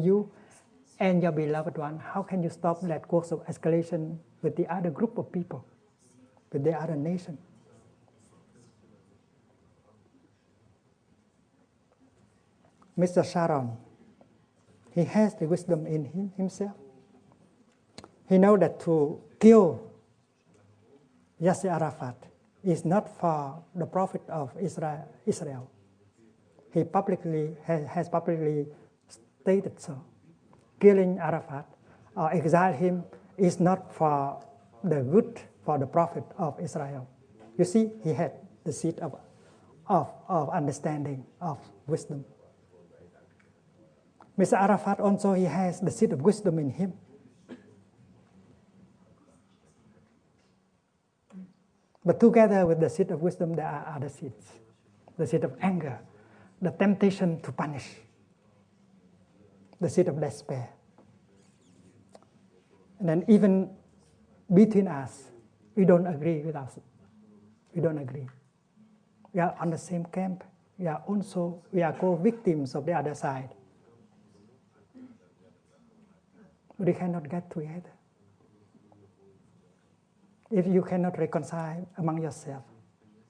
you and your beloved one, how can you stop that course of escalation with the other group of people, with the other nation? Mr. Sharon, he has the wisdom in himself. He knows that to kill Yasser Arafat is not for the profit of Israel. He has publicly stated so. Killing Arafat or exile him is not for the good, for the profit of Israel. You see, he had the seed of understanding, of wisdom. Mr. Arafat also, he has the seed of wisdom in him. But together with the seed of wisdom, there are other seeds. The seed of anger, the temptation to punish, the seed of despair. And then even between us, we don't agree with us. We don't agree. We are on the same camp. We are co-victims of the other side. We cannot get together. If you cannot reconcile among yourselves,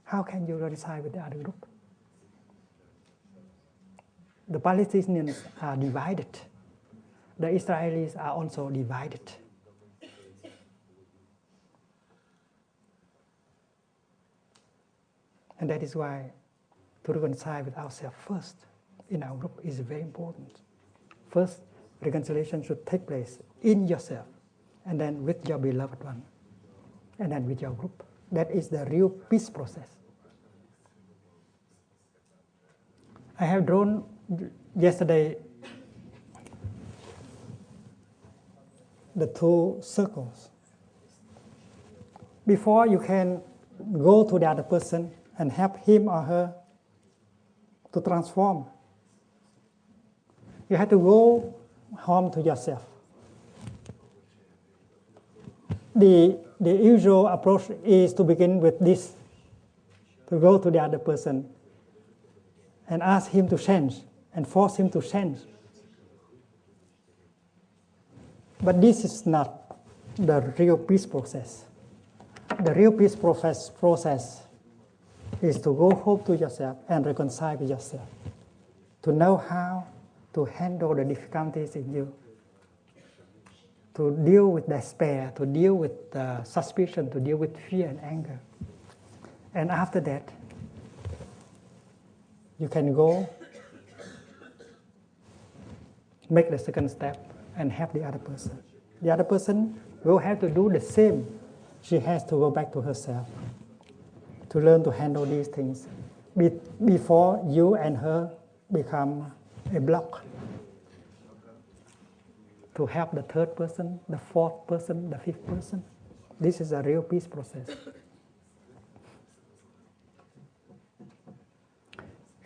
how can you reconcile with the other group? The Palestinians are divided. The Israelis are also divided. And that is why to reconcile with ourselves first in our group is very important. First, reconciliation should take place in yourself, and then with your beloved one, and then with your group. That is the real peace process. I have drawn yesterday the two circles. Before you can go to the other person and help him or her to transform, you have to go home to yourself. The usual approach is to begin with this, to go to the other person and ask him to change and force him to change. But this is not the real peace process. The real peace process is to go home to yourself and reconcile with yourself, to know how to handle the difficulties in you, to deal with despair, to deal with suspicion, to deal with fear and anger. And after that, you can go make the second step and help the other person. The other person will have to do the same. She has to go back to herself to learn to handle these things before you and her become a block to help the third person, the fourth person, the fifth person. This is a real peace process.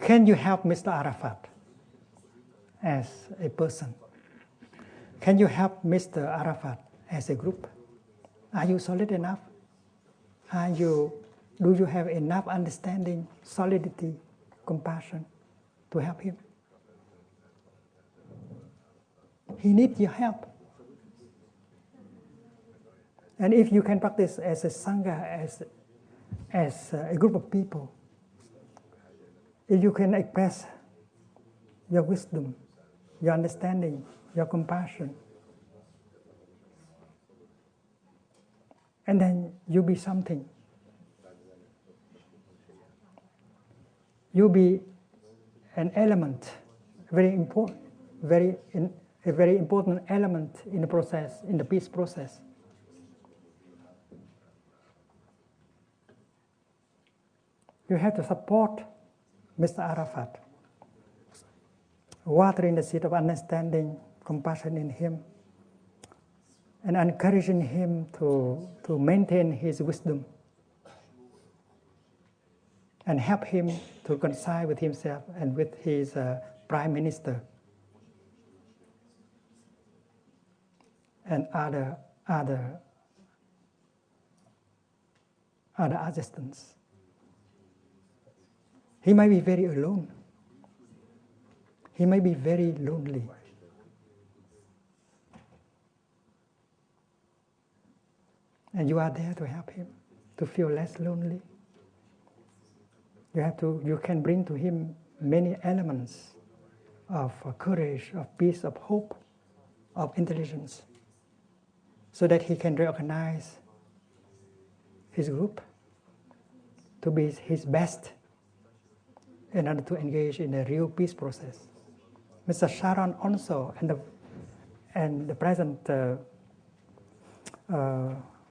Can you help Mr. Arafat as a person? Can you help Mr. Arafat as a group? Are you solid enough? Do you have enough understanding, solidity, compassion to help him? He needs your help. And if you can practice as a Sangha, as a group of people, if you can express your wisdom, your understanding, your compassion, and then you be something. You be an element, very important, a very important element in the process, in the peace process. You have to support Mr. Arafat, watering the seed of understanding, compassion in him, and encouraging him to maintain his wisdom, and help him to reconcile with himself and with his prime minister and other assistants. He might be very alone. He may be very lonely. And you are there to help him to feel less lonely. You can bring to him many elements of courage, of peace, of hope, of intelligence, so that he can reorganize his group to be his best in order to engage in a real peace process. Mr. Sharon also, and the present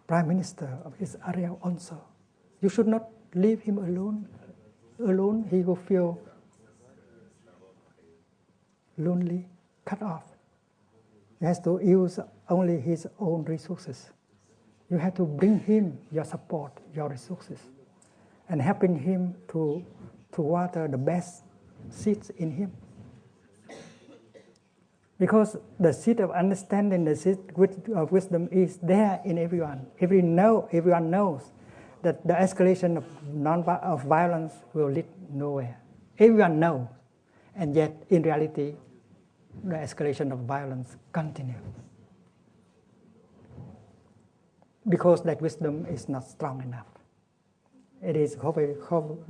Prime Minister of Israel also. You should not leave him alone. Alone, he will feel lonely, cut off. He has to use only his own resources. You have to bring him your support, your resources, and helping him to water the best seeds in him. Because the seed of understanding, the seed of wisdom is there in everyone. Everyone knows that the escalation of violence will lead nowhere. Everyone knows, and yet in reality, the escalation of violence continues. Because that wisdom is not strong enough. It is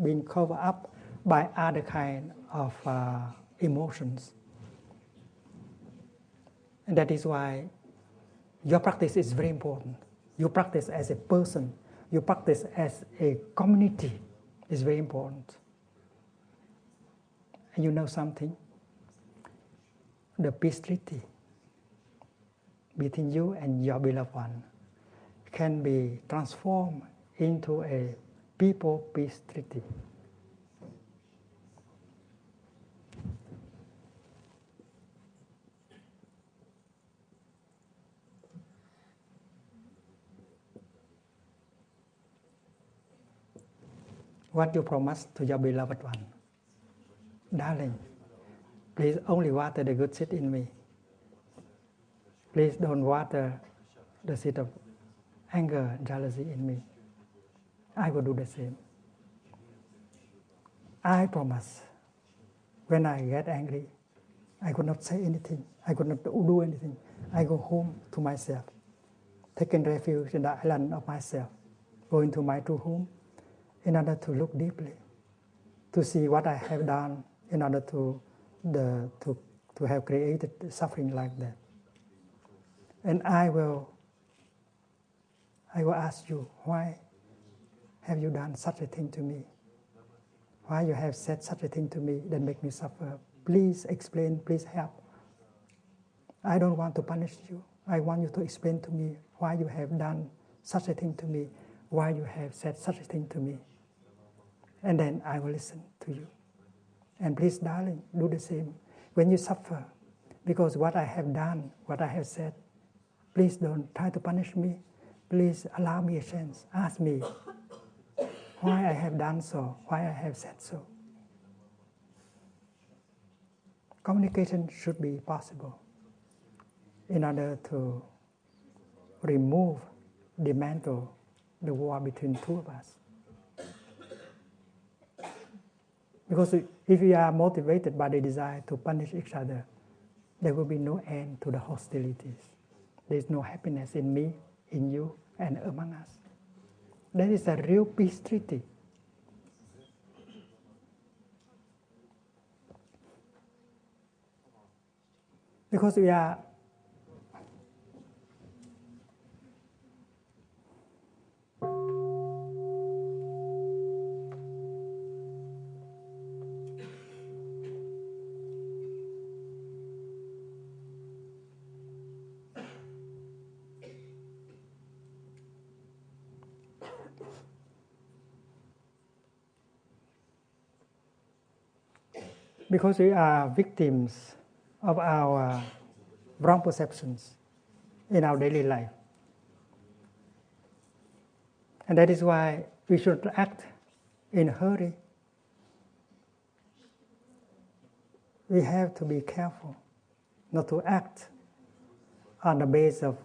being covered up by other kind of emotions. And that is why your practice is very important. You practice as a person. You practice as a community is very important. And you know something? The peace treaty between you and your beloved one can be transformed into a people peace treaty. What you promise to your beloved one. Darling, please only water the good seed in me. Please don't water the seed of anger, jealousy in me. I will do the same. I promise, when I get angry, I could not say anything. I could not do anything. I go home to myself, taking refuge in the island of myself, going to my true home, in order to look deeply, to see what I have done in order to have created suffering like that. And I will ask you, why have you done such a thing to me? Why you have said such a thing to me that make me suffer? Please explain, please help. I don't want to punish you. I want you to explain to me why you have done such a thing to me, why you have said such a thing to me. And then I will listen to you. And please, darling, do the same. When you suffer, because what I have done, what I have said, please don't try to punish me. Please allow me a chance. Ask me why I have done so, why I have said so. Communication should be possible in order to remove, dismantle the war between two of us. Because if we are motivated by the desire to punish each other, there will be no end to the hostilities. There is no happiness in me, in you, and among us. That is a real peace treaty. Because we are victims of our wrong perceptions in our daily life. And that is why we should act in a hurry. We have to be careful not to act on the basis of